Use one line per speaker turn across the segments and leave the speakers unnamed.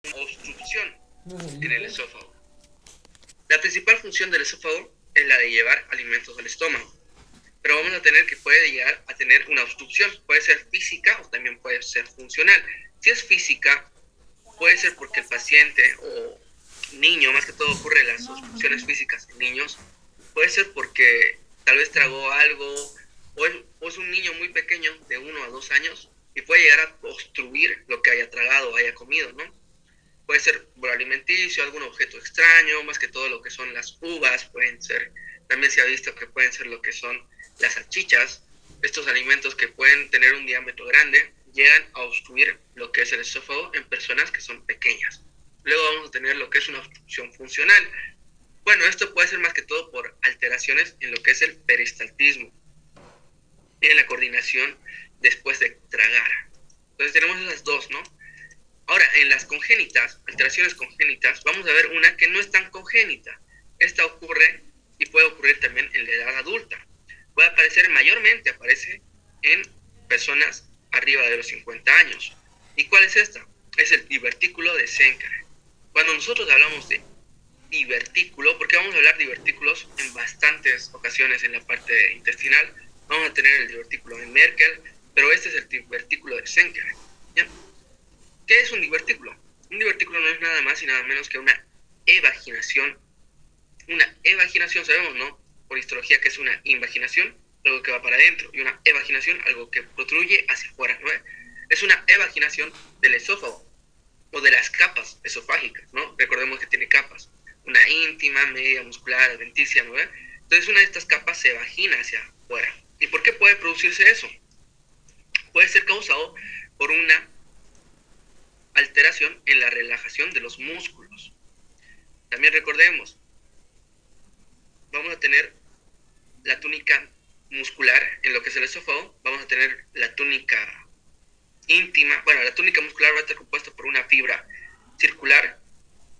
obstrucción en el esófago. La principal función del esófago es la de llevar alimentos al estómago, pero vamos a tener que puede llegar a tener una obstrucción. Puede ser física o también puede ser funcional. Si es física, puede ser porque el paciente o niño, más que todo ocurre las obstrucciones físicas en niños, puede ser porque tal vez tragó algo o es un niño muy pequeño de 1 a 2 años y puede llegar a obstruir lo que haya tragado o haya comido, ¿no? Puede ser por alimenticio, algún objeto extraño, más que todo lo que son las uvas, pueden ser, también se ha visto que pueden ser lo que son las salchichas, estos alimentos que pueden tener un diámetro grande, llegan a obstruir lo que es el esófago en personas que son pequeñas. Luego vamos a tener lo que es una obstrucción funcional. Bueno, esto puede ser más que todo por alteraciones en lo que es el peristaltismo y en la coordinación después de tragar. Entonces tenemos esas dos, ¿no? Ahora, en las congénitas, alteraciones congénitas, vamos a ver una que no es tan congénita. Esta ocurre y puede ocurrir también en la edad adulta. Puede aparecer, mayormente aparece en personas arriba de los 50 años. ¿Y cuál es esta? Es el divertículo de Schenker. Cuando nosotros hablamos de divertículo, porque vamos a hablar de divertículos en bastantes ocasiones en la parte intestinal, vamos a tener el divertículo de Merkel, pero este es el divertículo de Schenker. ¿Ya? ¿Qué es un divertículo? Un divertículo no es nada más y nada menos que una evaginación. Una evaginación, sabemos, ¿no? Por histología que es una invaginación, algo que va para adentro, y una evaginación, algo que protruye hacia afuera, ¿no? Es una evaginación del esófago o de las capas esofágicas, ¿no? Recordemos que tiene capas, una íntima, media, muscular, adventicia, ¿no? Entonces una de estas capas se evagina hacia afuera. ¿Y por qué puede producirse eso? Puede ser causado por una alteración en la relajación de los músculos. También recordemos, vamos a tener la túnica muscular en lo que es el esófago, vamos a tener la túnica íntima, bueno, la túnica muscular va a estar compuesta por una fibra circular,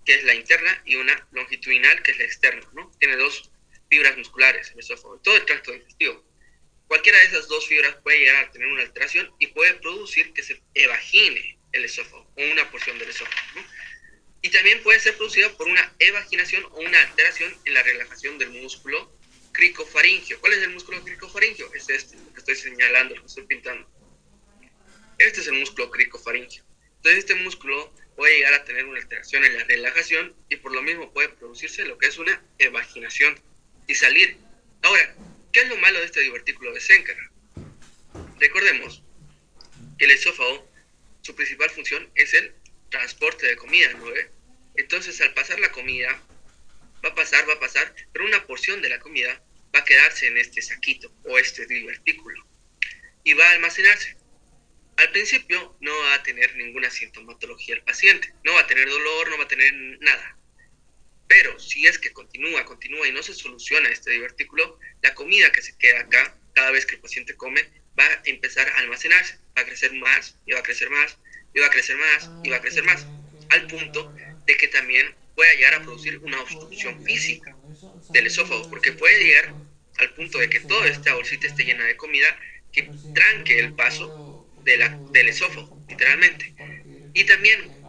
que es la interna, y una longitudinal, que es la externa, ¿no? Tiene dos fibras musculares el esófago, todo el tracto digestivo. Cualquiera de esas dos fibras puede llegar a tener una alteración y puede producir que se evagine el esófago o una porción del esófago, ¿no? Y también puede ser producida por una evaginación o una alteración en la relajación del músculo cricofaringio. ¿Cuál es el músculo cricofaringio? Es este, lo que estoy señalando, lo que estoy pintando. Este es el músculo cricofaringio. Entonces este músculo puede llegar a tener una alteración en la relajación y por lo mismo puede producirse lo que es una evaginación y salir. Ahora, ¿qué es lo malo de este divertículo de Schenker? Recordemos que el esófago, su principal función es el transporte de comida, ¿no? Entonces al pasar la comida, va a pasar, pero una porción de la comida va a quedarse en este saquito o este divertículo y va a almacenarse. Al principio no va a tener ninguna sintomatología el paciente, no va a tener dolor, no va a tener nada. Pero si es que continúa y no se soluciona este divertículo, la comida que se queda acá, cada vez que el paciente come, va a empezar a almacenarse, va a crecer más, y va a crecer más, y va a crecer más, y va a crecer más, al punto de que también pueda llegar a producir una obstrucción física del esófago, porque puede llegar al punto de que toda esta bolsita esté llena de comida que tranque el paso del esófago, literalmente. Y también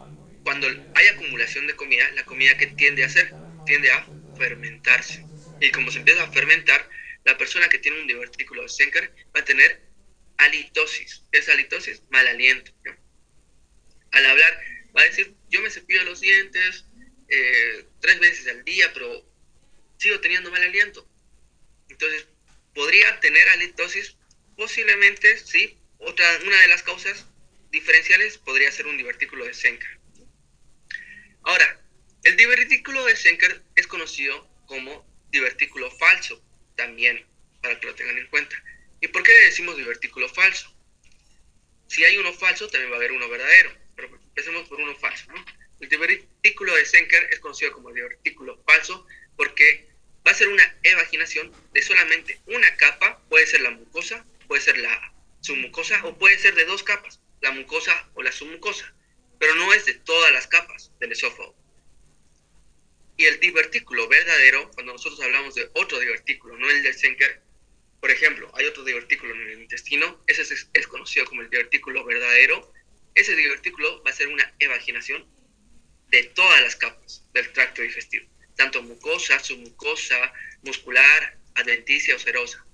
cuando hay acumulación de comida, la comida que tiende a hacer, tiende a fermentarse. Y como se empieza a fermentar, la persona que tiene un divertículo de Schenker va a tener halitosis. ¿Qué es halitosis? Mal aliento, ¿no? Al hablar va a decir, yo me cepillo los dientes 3 veces al día, pero sigo teniendo mal aliento. Entonces, ¿podría tener halitosis? Posiblemente, sí. Una de las causas diferenciales podría ser un divertículo de Schenker. Ahora, el divertículo de Schenker es conocido como divertículo falso, también, para que lo tengan en cuenta. ¿Y por qué le decimos divertículo falso? Si hay uno falso, también va a haber uno verdadero, pero empecemos por uno falso, ¿no? El divertículo de Schenker es conocido como divertículo falso porque va a ser una evaginación de solamente una capa, puede ser la mucosa, puede ser la submucosa o puede ser de dos capas, la mucosa o la submucosa, pero no es de todas las capas del esófago. Y el divertículo verdadero, cuando nosotros hablamos de otro divertículo, no el de Schenker, por ejemplo, hay otro divertículo en el intestino, ese es conocido como el divertículo verdadero. Ese divertículo va a ser una evaginación de todas las capas del tracto digestivo, tanto mucosa, submucosa, muscular, adventicia o serosa.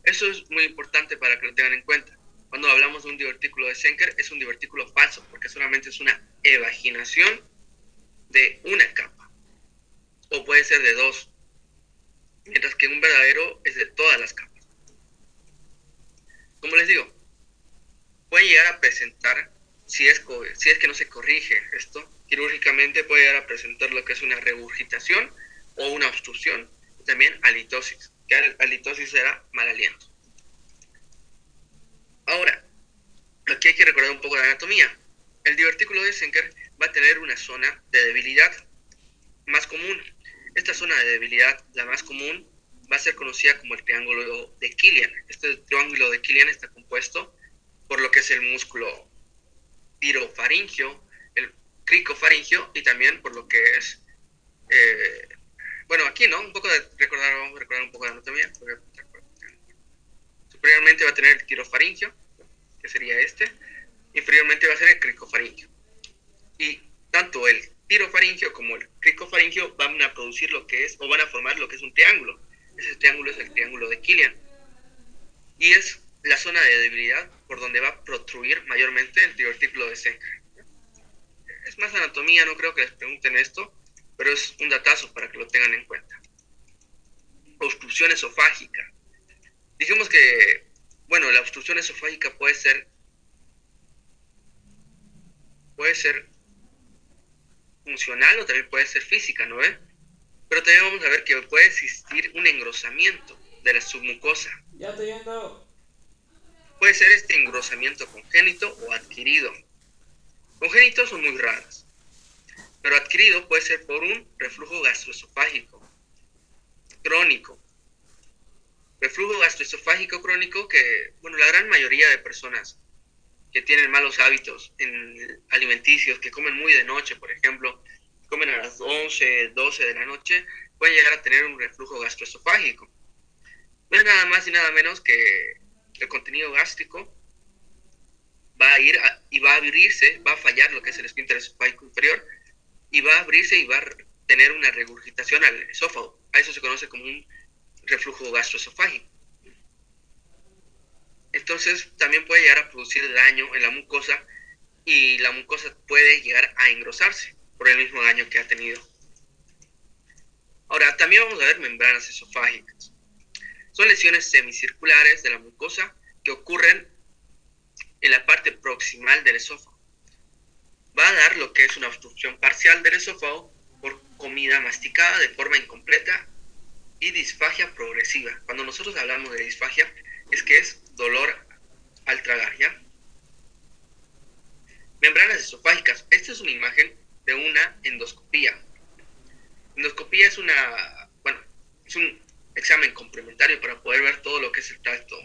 Eso es muy importante para que lo tengan en cuenta. Cuando hablamos de un divertículo de Zenker, es un divertículo falso, porque solamente es una evaginación de una capa, o puede ser de dos, mientras que un verdadero es de todas las capas. Como les digo, puede llegar a presentar, si es que no se corrige esto, quirúrgicamente puede llegar a presentar lo que es una regurgitación o una obstrucción, y también halitosis, que halitosis era mal aliento. Ahora, aquí hay que recordar un poco de anatomía. El divertículo de Zenker va a tener una zona de debilidad más común. Esta zona de debilidad, la más común, va a ser conocida como el triángulo de Killian. Este triángulo de Killian está compuesto por lo que es el músculo tirofaringio, el cricofaringio y también por lo que es, bueno, aquí, ¿no? Vamos a recordar un poco de anatomía. Superiormente va a tener el tirofaringio, que sería este. Inferiormente va a ser el cricofaringio. Y tanto el tirofaringio como el cricofaringio van a producir lo que es, o van a formar lo que es un triángulo. Ese triángulo es el triángulo de Killian. Y es la zona de debilidad por donde va a protruir mayormente el divertículo de Zenker. Es más anatomía, no creo que les pregunten esto, pero es un datazo para que lo tengan en cuenta. Obstrucción esofágica. Dijimos que, bueno, la obstrucción esofágica puede ser funcional o también puede ser física, ¿no ve? Pero también vamos a ver que puede existir un engrosamiento de la submucosa.
Ya estoy yendo.
Puede ser este engrosamiento congénito o adquirido. Congénitos son muy raras, pero adquirido puede ser por un reflujo gastroesofágico crónico. Reflujo gastroesofágico crónico que, bueno, la gran mayoría de personas que tienen malos hábitos alimenticios, que comen muy de noche, por ejemplo, comen a las 11, 12 de la noche, pueden llegar a tener un reflujo gastroesofágico. No es nada más y nada menos que el contenido gástrico va a ir y va a abrirse, va a fallar lo que es el esfínter esofágico inferior y va a abrirse y va a tener una regurgitación al esófago. A eso se conoce como un reflujo gastroesofágico. Entonces también puede llegar a producir daño en la mucosa y la mucosa puede llegar a engrosarse por el mismo daño que ha tenido. Ahora, también vamos a ver membranas esofágicas. Son lesiones semicirculares de la mucosa que ocurren en la parte proximal del esófago. Va a dar lo que es una obstrucción parcial del esófago por comida masticada de forma incompleta y disfagia progresiva. Cuando nosotros hablamos de disfagia, es que es dolor al tragar, ¿ya? Membranas esofágicas. Esta es una imagen de una endoscopía. Endoscopía es es un examen complementario para poder ver todo lo que es el tracto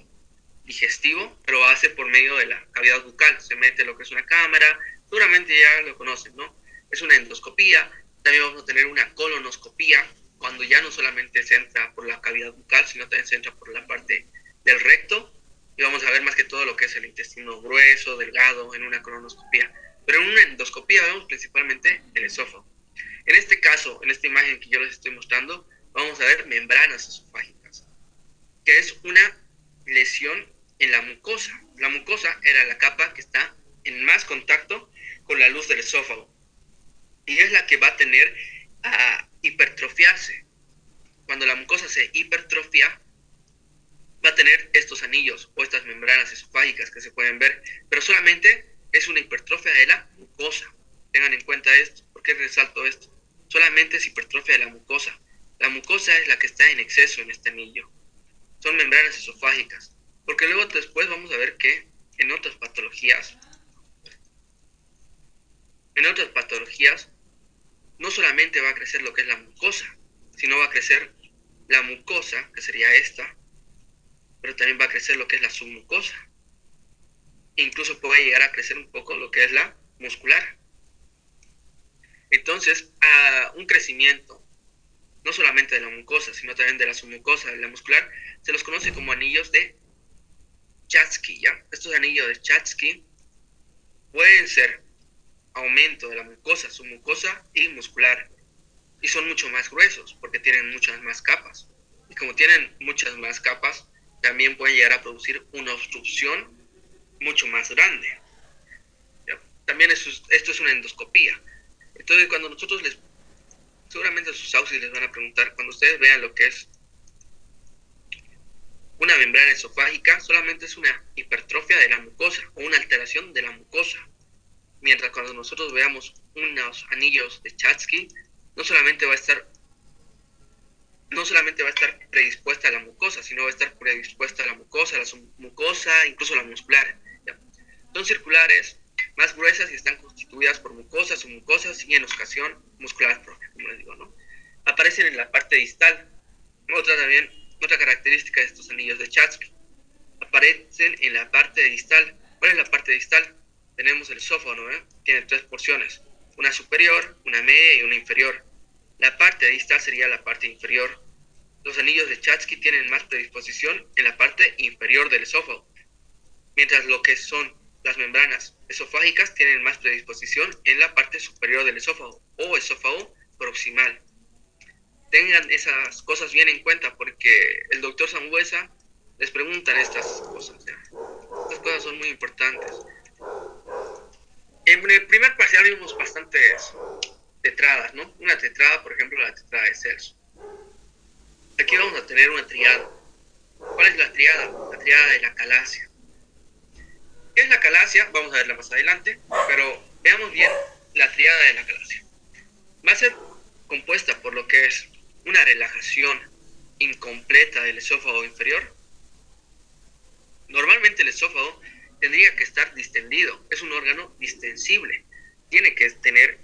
digestivo, pero lo hace por medio de la cavidad bucal. Se mete lo que es una cámara, seguramente ya lo conocen, ¿no? Es una endoscopía. También vamos a tener una colonoscopía, cuando ya no solamente se entra por la cavidad bucal, sino también se entra por la parte del recto, y vamos a ver más que todo lo que es el intestino grueso, delgado, en una colonoscopía. Pero en una endoscopía vemos principalmente el esófago. En este caso, en esta imagen que yo les estoy mostrando, vamos a ver membranas esofágicas, que es una lesión en la mucosa. La mucosa era la capa que está en más contacto con la luz del esófago y es la que va a tener a hipertrofiarse. Cuando la mucosa se hipertrofia, va a tener estos anillos o estas membranas esofágicas que se pueden ver, pero solamente es una hipertrofia de la mucosa. Tengan en cuenta esto. ¿Por qué resalto esto? Solamente es hipertrofia de la mucosa. La mucosa es la que está en exceso en este anillo. Son membranas esofágicas. Porque luego después vamos a ver que en otras patologías, no solamente va a crecer lo que es la mucosa, sino va a crecer la mucosa, que sería esta, pero también va a crecer lo que es la submucosa. Incluso puede llegar a crecer un poco lo que es la muscular. Entonces, a un crecimiento, no solamente de la mucosa, sino también de la submucosa, de la muscular, se los conoce como anillos de Chatsky, ¿ya? Estos anillos de Chatsky pueden ser aumento de la mucosa, submucosa y muscular. Y son mucho más gruesos porque tienen muchas más capas. Y como tienen muchas más capas, también pueden llegar a producir una obstrucción mucho más grande. ¿Ya? También esto es una endoscopía. Entonces, cuando nosotros seguramente a sus auxiliares les van a preguntar, cuando ustedes vean lo que es una membrana esofágica, solamente es una hipertrofia de la mucosa o una alteración de la mucosa. Mientras cuando nosotros veamos unos anillos de Chatsky, no solamente va a estar predispuesta a la mucosa, sino va a estar predispuesta a la mucosa, la submucosa, incluso la muscular. ¿Ya? Son circulares, más gruesas y están constituidas por mucosas, submucosas y en ocasión muscular propia, como les digo, ¿no? Aparecen en la parte distal. Otra característica de estos anillos de Chatsky. Aparecen en la parte distal. ¿Cuál es la parte distal? Tenemos el esófago, ¿no? Tiene 3 porciones. Una superior, una media y una inferior. La parte distal sería la parte inferior. Los anillos de Chatsky tienen más predisposición en la parte inferior del esófago, mientras lo que son las membranas esofágicas tienen más predisposición en la parte superior del esófago o esófago proximal. Tengan esas cosas bien en cuenta porque el doctor Sangüesa les preguntan estas cosas. ¿Ya? Estas cosas son muy importantes. En el primer parcial vimos bastantes tetradas, ¿no? Una tetrada, por ejemplo, la tetrada de Celso. Aquí vamos a tener una triada. ¿Cuál es la triada? La triada de la calasia. ¿Qué es la calasia? Vamos a verla más adelante, pero veamos bien la triada de la calasia. Va a ser compuesta por lo que es una relajación incompleta del esófago inferior. Normalmente el esófago tendría que estar distendido, es un órgano distensible, tiene que tener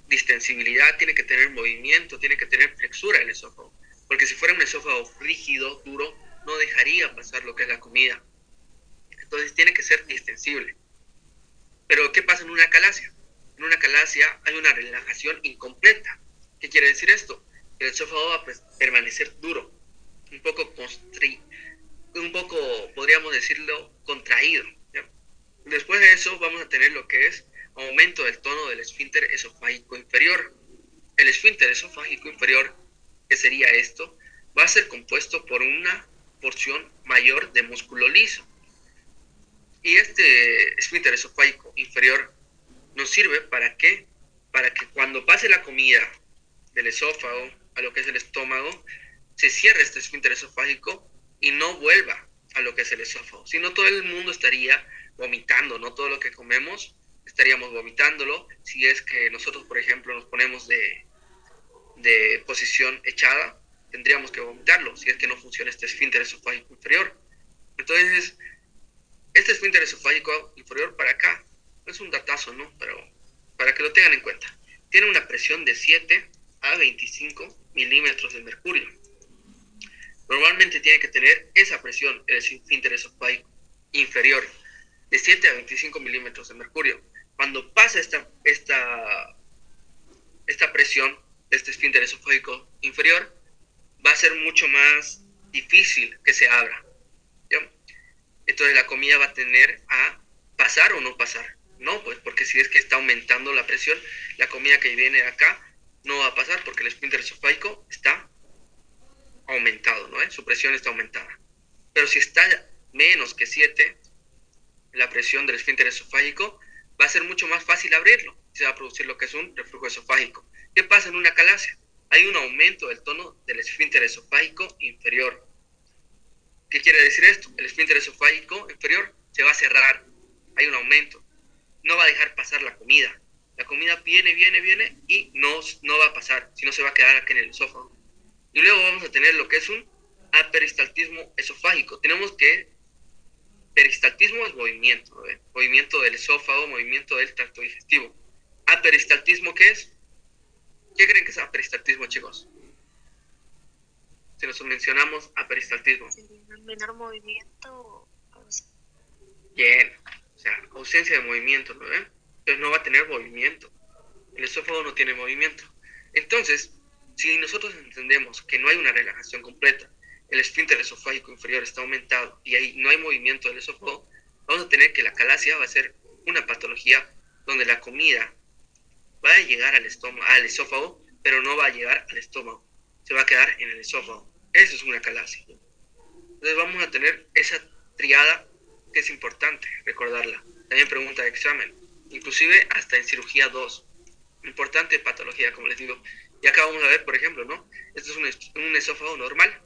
distensibilidad, tiene que tener movimiento, tiene que tener flexura el esófago, porque si fuera un esófago rígido, duro, no dejaría pasar lo que es la comida. Entonces tiene que ser distensible. Pero ¿qué pasa en una calasia? En una calasia hay una relajación incompleta. ¿Qué quiere decir esto? El esófago va a permanecer duro, un poco podríamos decirlo, contraído. ¿Ya? Después de eso vamos a tener lo que es aumento del tono del esfínter esofágico inferior. El esfínter esofágico inferior, que sería esto, va a ser compuesto por una porción mayor de músculo liso. Y este esfínter esofágico inferior nos sirve para que cuando pase la comida del esófago a lo que es el estómago, se cierre este esfínter esofágico y no vuelva a lo que es el esófago. Si no, todo el mundo estaría vomitando, ¿no? Todo lo que comemos estaríamos vomitándolo. Si es que nosotros, por ejemplo, nos ponemos de posición echada, tendríamos que vomitarlo, si es que no funciona este esfínter esofágico inferior. Entonces, este esfínter esofágico inferior para acá es un datazo, ¿no? Pero para que lo tengan en cuenta. Tiene una presión de 7 a 25 milímetros de mercurio. Normalmente tiene que tener esa presión, el esfínter esofágico inferior, de 7 a 25 milímetros de mercurio. Cuando pasa esta presión de este esfínter esofágico inferior, va a ser mucho más difícil que se abra. ¿Ya? Entonces la comida va a tener a pasar o no pasar. No, pues porque si es que está aumentando la presión, la comida que viene de acá no va a pasar porque el esfínter esofágico está aumentado, ¿no? Su presión está aumentada. Pero si está menos que 7, la presión del esfínter esofágico, va a ser mucho más fácil abrirlo. Se va a producir lo que es un reflujo esofágico. ¿Qué pasa en una calasia? Hay un aumento del tono del esfínter esofágico inferior. ¿Qué quiere decir esto? El esfínter esofágico inferior se va a cerrar. Hay un aumento. No va a dejar pasar la comida. La comida viene y no va a pasar, sino se va a quedar aquí en el esófago. Y luego vamos a tener lo que es un aperistaltismo esofágico. Tenemos que peristaltismo es movimiento, ¿no? Movimiento del esófago, movimiento del tracto digestivo. ¿Aperistaltismo qué es? ¿Qué creen que es aperistaltismo, chicos? Si nos mencionamos aperistaltismo.
Menor movimiento.
Bien, o sea, ausencia de movimiento, ¿no? Entonces no va a tener movimiento. El esófago no tiene movimiento. Entonces, si nosotros entendemos que no hay una relajación completa, el esfínter esofágico inferior está aumentado y ahí no hay movimiento del esófago, vamos a tener que la calasia va a ser una patología donde la comida va a llegar al esófago, pero no va a llegar al estómago. Se va a quedar en el esófago. Eso es una acalasia. Entonces vamos a tener esa triada que es importante recordarla. También pregunta de examen. Inclusive hasta en cirugía 2. Importante patología, como les digo. Y acá vamos a ver, por ejemplo, ¿no? Este es un esófago normal.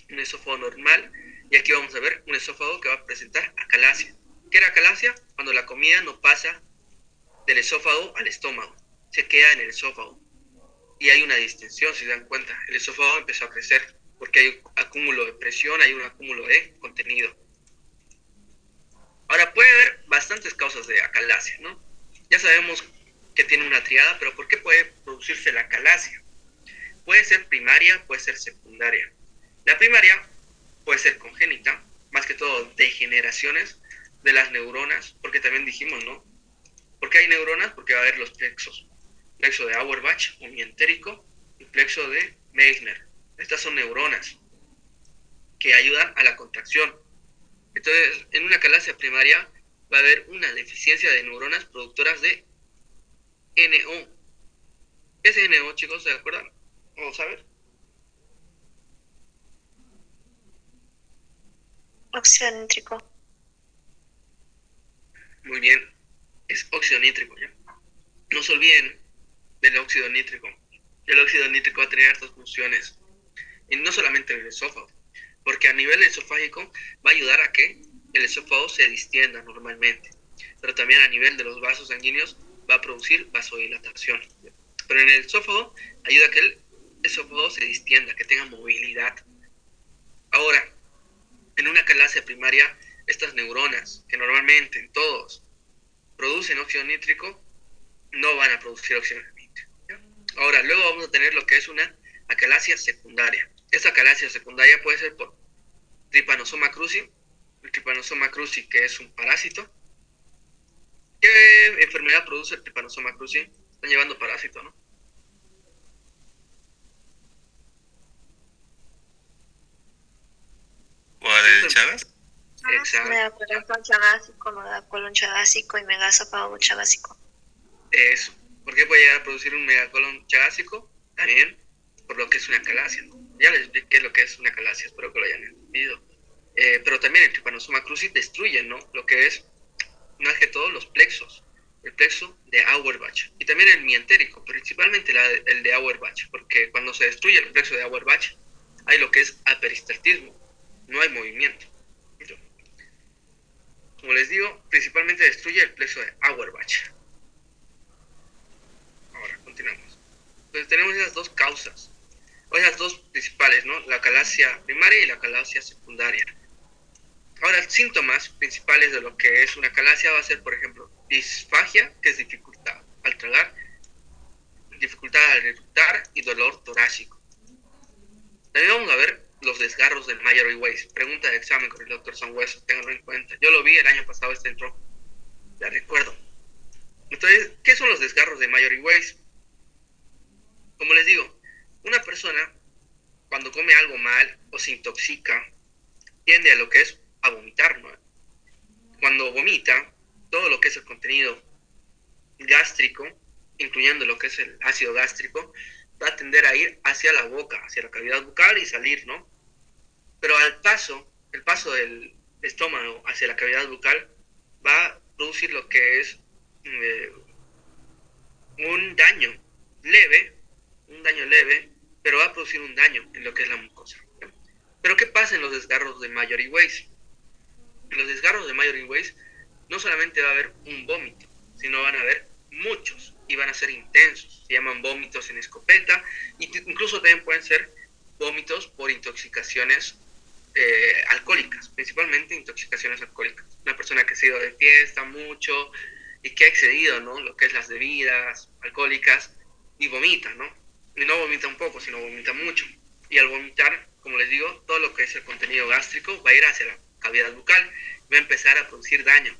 Un esófago normal. Y aquí vamos a ver un esófago que va a presentar acalasia. ¿Qué era acalasia? Cuando la comida no pasa del esófago al estómago. Se queda en el esófago. Y hay una distensión, si se dan cuenta. El esófago empezó a crecer porque hay un acúmulo de presión, hay un acúmulo de contenido. Ahora, puede haber bastantes causas de acalasia, ¿no? Ya sabemos que tiene una triada, pero ¿por qué puede producirse la acalasia? Puede ser primaria, puede ser secundaria. La primaria puede ser congénita, más que todo degeneraciones de las neuronas, porque también dijimos, ¿no? ¿Por qué hay neuronas? Porque va a haber los plexos. Plexo de Auerbach, o mientérico, y plexo de Meissner. Estas son neuronas que ayudan a la contracción. Entonces, en una acalasia primaria va a haber una deficiencia de neuronas productoras de NO. ¿Qué es NO, chicos? ¿Se acuerdan? Vamos a ver.
Óxido nítrico.
Muy bien. Es óxido nítrico, ¿ya? No se olviden del óxido nítrico. El óxido nítrico va a tener estas funciones. Y no solamente en el esófago, porque a nivel esofágico va a ayudar a que el esófago se distienda normalmente, pero también a nivel de los vasos sanguíneos va a producir vasodilatación. Pero en el esófago ayuda a que el esófago se distienda, que tenga movilidad. Ahora, en una acalasia primaria, estas neuronas, que normalmente en todos producen óxido nítrico, no van a producir óxido nítrico. Ahora, luego vamos a tener lo que es una acalasia secundaria. Esta acalasia secundaria puede ser por Trypanosoma cruzi. El Trypanosoma cruzi, que es un parásito. ¿Qué enfermedad produce el Trypanosoma cruzi? Están llevando parásito, ¿no?
¿Cuál es el Chagas?
Exacto.
Megacolon chagásico, megacolon chagásico y megasófago chagásico.
Eso. ¿Por qué puede llegar a producir un megacolon chagásico? También por lo que es una acalasia, ¿no? Ya les expliqué lo que es una acalasia, espero que lo hayan entendido. Pero también el Trypanosoma cruzi destruye, ¿no? Lo que es, más que todo, los plexos. El plexo de Auerbach. Y también el mientérico, principalmente el de Auerbach. Porque cuando se destruye el plexo de Auerbach, hay lo que es aperistaltismo. No hay movimiento. Como les digo, principalmente destruye el plexo de Auerbach. Ahora, continuamos. Entonces tenemos esas dos causas. O esas dos principales, ¿no? La acalasia primaria y la acalasia secundaria. Ahora, síntomas principales de lo que es una acalasia va a ser, por ejemplo, disfagia, que es dificultad al tragar, dificultad al eructar y dolor torácico. También vamos a ver los desgarros del Mallory Weiss. Pregunta de examen con el doctor Sangüesa, ténganlo en cuenta. Yo lo vi el año pasado, entró. Ya recuerdo. Entonces, ¿qué son los desgarros de Mallory Weiss? Como les digo, una persona cuando come algo mal o se intoxica tiende a lo que es a vomitar, ¿no? Cuando vomita, todo lo que es el contenido gástrico, incluyendo lo que es el ácido gástrico, va a tender a ir hacia la boca, hacia la cavidad bucal y salir, ¿no? Pero el paso del estómago hacia la cavidad bucal va a producir lo que es un daño leve, pero va a producir un daño en lo que es la mucosa. Pero ¿qué pasa en los desgarros de Mallory Weiss? En los desgarros de Mallory Weiss no solamente va a haber un vómito, sino van a haber muchos y van a ser intensos. Se llaman vómitos en escopeta, incluso también pueden ser vómitos por intoxicaciones alcohólicas, principalmente intoxicaciones alcohólicas. Una persona que se ha ido de fiesta mucho y que ha excedido, ¿no?, lo que es las bebidas alcohólicas y vomita, ¿no? Y no vomita un poco, sino vomita mucho. Y al vomitar, como les digo, todo lo que es el contenido gástrico va a ir hacia la cavidad bucal, va a empezar a producir daño.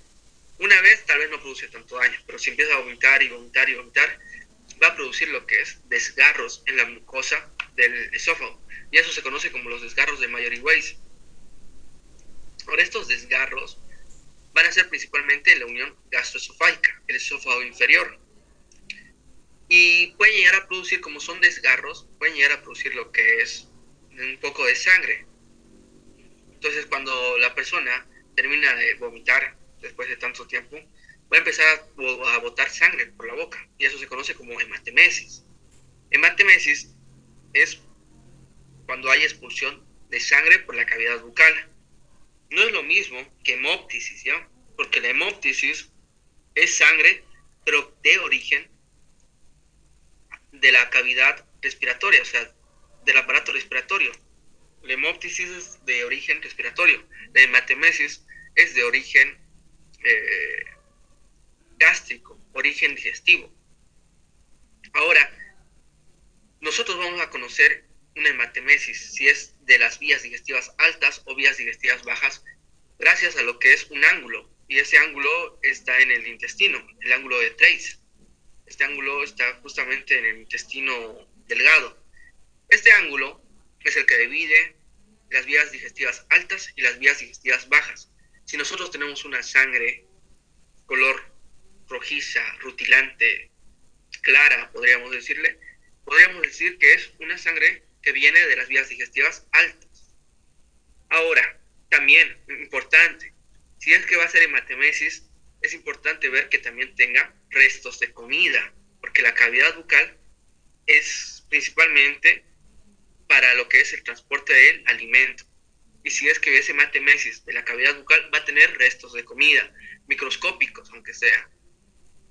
Una vez tal vez no produce tanto daño, pero si empieza a vomitar y vomitar y vomitar, va a producir lo que es desgarros en la mucosa del esófago. Y eso se conoce como los desgarros de Mallory Weiss. Ahora, estos desgarros van a ser principalmente en la unión gastroesofágica, el esófago inferior. pueden llegar a producir, como son desgarros, pueden llegar a producir lo que es un poco de sangre. Entonces, cuando la persona termina de vomitar después de tanto tiempo, va a empezar a botar sangre por la boca, y eso se conoce como hematemesis. Hematemesis es cuando hay expulsión de sangre por la cavidad bucal. No es lo mismo que hemóptisis, ¿ya? Porque la hemóptisis es sangre, pero de origen de la cavidad respiratoria, o sea, del aparato respiratorio. La hemóptisis es de origen respiratorio. La hematemesis es de origen gástrico, origen digestivo. Ahora, nosotros vamos a conocer una hematemesis, si es de las vías digestivas altas o vías digestivas bajas, gracias a lo que es un ángulo. Y ese ángulo está en el intestino, el ángulo de Treitz. Este ángulo está justamente en el intestino delgado. Este ángulo es el que divide las vías digestivas altas y las vías digestivas bajas. Si nosotros tenemos una sangre color rojiza, rutilante, clara, podríamos decir que es una sangre que viene de las vías digestivas altas. Ahora, también importante, si es que va a ser hematemesis, es importante ver que también tenga restos de comida, porque la cavidad bucal es principalmente para lo que es el transporte del alimento. Y si es que ese hematemesis de la cavidad bucal, va a tener restos de comida, microscópicos aunque sea.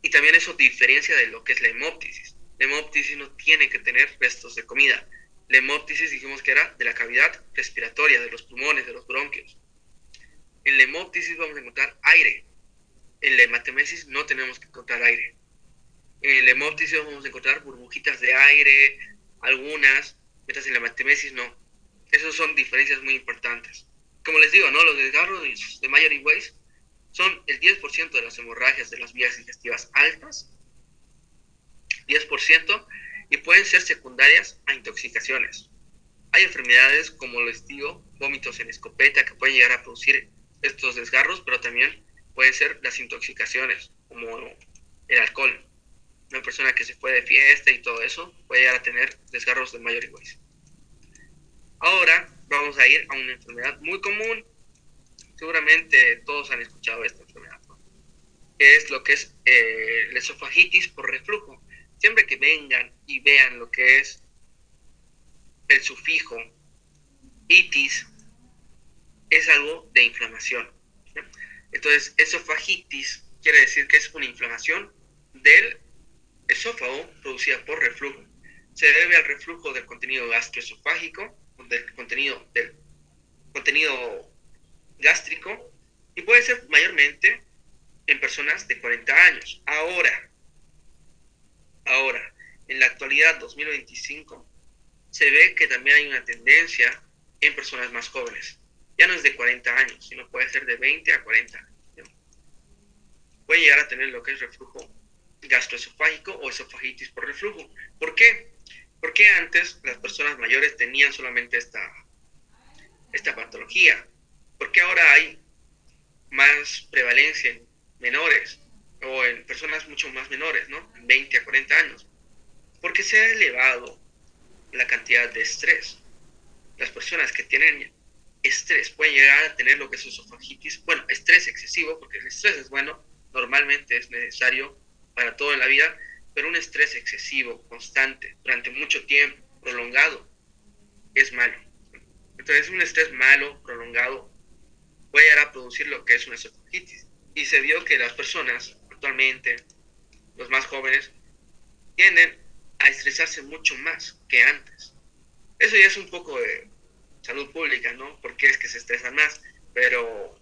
Y también eso diferencia de lo que es la hemóptisis. La hemóptisis no tiene que tener restos de comida. La hemóptisis dijimos que era de la cavidad respiratoria, de los pulmones, de los bronquios. En la hemóptisis vamos a encontrar aire. En la hematemesis no tenemos que encontrar aire. En la hemóptisis vamos a encontrar burbujitas de aire, algunas, mientras en la hematemesis no. Esas son diferencias muy importantes. Como les digo, ¿no? Los desgarros de Mayer Weiss son el 10% de las hemorragias de las vías digestivas altas, 10%, y pueden ser secundarias a intoxicaciones. Hay enfermedades, como les digo, vómitos en escopeta, que pueden llegar a producir estos desgarros, pero también pueden ser las intoxicaciones, como el alcohol. Una persona que se fue de fiesta y todo eso puede llegar a tener desgarros de Mayer Weiss. Ahora vamos a ir a una enfermedad muy común. Seguramente todos han escuchado esta enfermedad, ¿no? Que es lo que es la esofagitis por reflujo. Siempre que vengan y vean lo que es el sufijo itis, es algo de inflamación, ¿no? Entonces, esofagitis quiere decir que es una inflamación del esófago producida por reflujo. Se debe al reflujo del contenido gastroesofágico, del contenido gástrico, y puede ser mayormente en personas de 40 años. Ahora, en la actualidad 2025, se ve que también hay una tendencia en personas más jóvenes. Ya no es de 40 años, sino puede ser de 20 a 40 años, ¿no? Puede llegar a tener lo que es reflujo gastroesofágico o esofagitis por reflujo. ¿Por qué? Porque antes las personas mayores tenían solamente esta patología. Porque ahora hay más prevalencia en menores o en personas mucho más menores, ¿no? 20 a 40 años. Porque se ha elevado la cantidad de estrés. Las personas que tienen estrés pueden llegar a tener lo que es esofagitis. Bueno, estrés excesivo, porque el estrés es bueno, normalmente es necesario para todo en la vida, pero un estrés excesivo, constante, durante mucho tiempo, prolongado, es malo. Entonces, un estrés malo, prolongado, puede llegar a producir lo que es una esofagitis. Y se vio que las personas, actualmente, los más jóvenes, tienden a estresarse mucho más que antes. Eso ya es un poco de salud pública, ¿no? Porque es que se estresan más, pero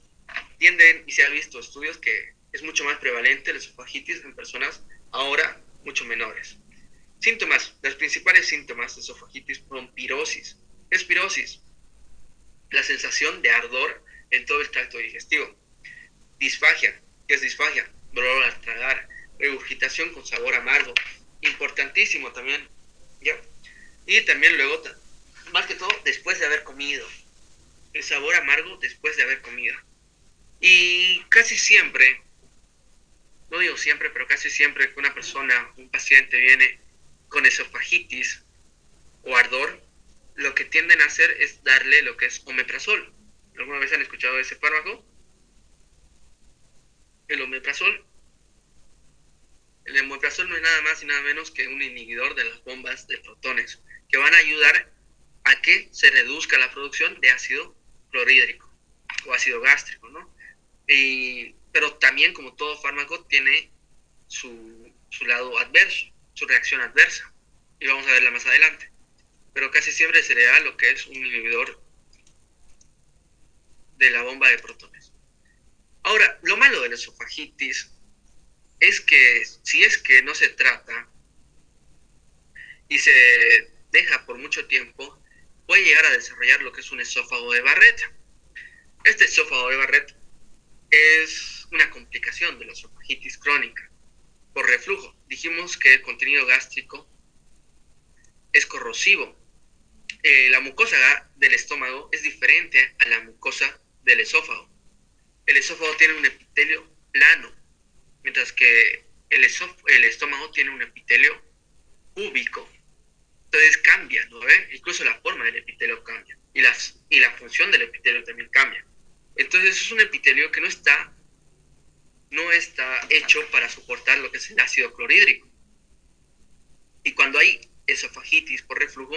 tienden, y se ha visto estudios que es mucho más prevalente la esofagitis en personas ahora mucho menores. Síntomas, los principales síntomas de esofagitis son pirosis. ¿Qué es pirosis? La sensación de ardor en todo el tracto digestivo. Disfagia, ¿qué es disfagia? Dolor al tragar, regurgitación con sabor amargo, importantísimo también, ¿ya? Y también luego, más que todo, después de haber comido, el sabor amargo después de haber comido. Y casi siempre, no digo siempre, pero casi siempre que una persona, un paciente viene con esofagitis o ardor, lo que tienden a hacer es darle lo que es omeprazol. ¿Alguna vez han escuchado de ese fármaco? El omeprazol. El omeprazol no es nada más y nada menos que un inhibidor de las bombas de protones, que van a ayudar a que se reduzca la producción de ácido clorhídrico o ácido gástrico, ¿no? Pero también, como todo fármaco, tiene su lado adverso, su reacción adversa, y vamos a verla más adelante. Pero casi siempre se le da lo que es un inhibidor de la bomba de protones. Ahora, lo malo de la esofagitis es que si es que no se trata y se deja por mucho tiempo, puede llegar a desarrollar lo que es un esófago de Barrett. Este esófago de Barrett es una complicación de la esofagitis crónica por reflujo. Dijimos que el contenido gástrico es corrosivo. La mucosa del estómago es diferente a la mucosa del esófago. El esófago tiene un epitelio plano, mientras que el estómago tiene un epitelio cúbico. Entonces cambia, ¿no ve? Incluso la forma del epitelio cambia. Y la función del epitelio también cambia. Entonces es un epitelio que no está hecho para soportar lo que es el ácido clorhídrico. Y cuando hay esofagitis por reflujo,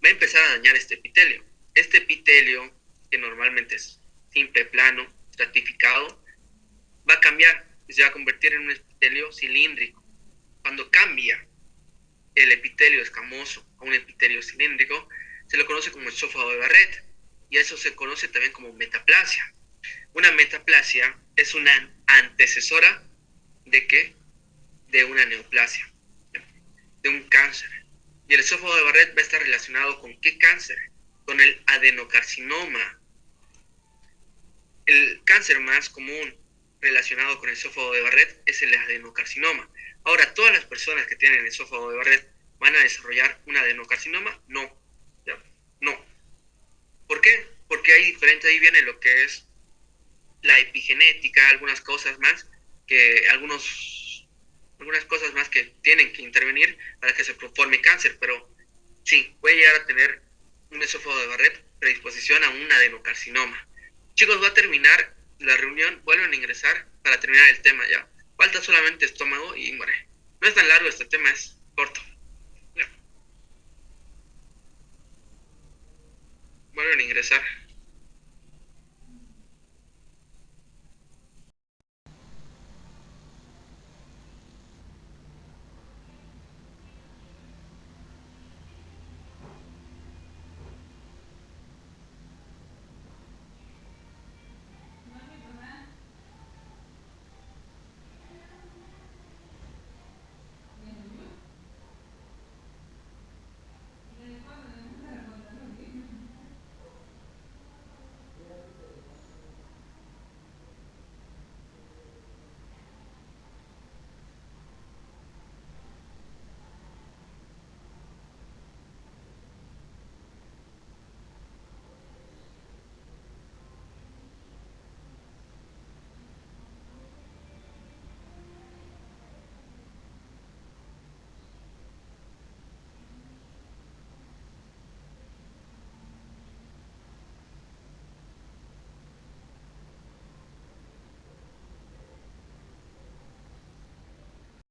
va a empezar a dañar este epitelio. Este epitelio, que normalmente es simple, plano, estratificado, va a cambiar y se va a convertir en un epitelio cilíndrico. Cuando cambia el epitelio escamoso a un epitelio cilíndrico, se lo conoce como esófago de Barrett, y eso se conoce también como metaplasia. Una metaplasia es una antecesora ¿de qué? De una neoplasia, de un cáncer. Y el esófago de Barrett va a estar relacionado con ¿qué cáncer? Con el adenocarcinoma. El cáncer más común relacionado con el esófago de Barrett es el adenocarcinoma. Ahora, ¿todas las personas que tienen esófago de Barrett van a desarrollar un adenocarcinoma? No. ¿Ya? No. ¿Por qué? Porque ahí viene lo que es la epigenética, algunas cosas más que tienen que intervenir para que se forme cáncer, pero sí, puede llegar a tener un esófago de Barrett predisposición a un adenocarcinoma. Chicos, va a terminar la reunión, vuelven a ingresar para terminar el tema ya. Falta solamente estómago y muere. No es tan largo este tema, es corto. Vuelven a ingresar.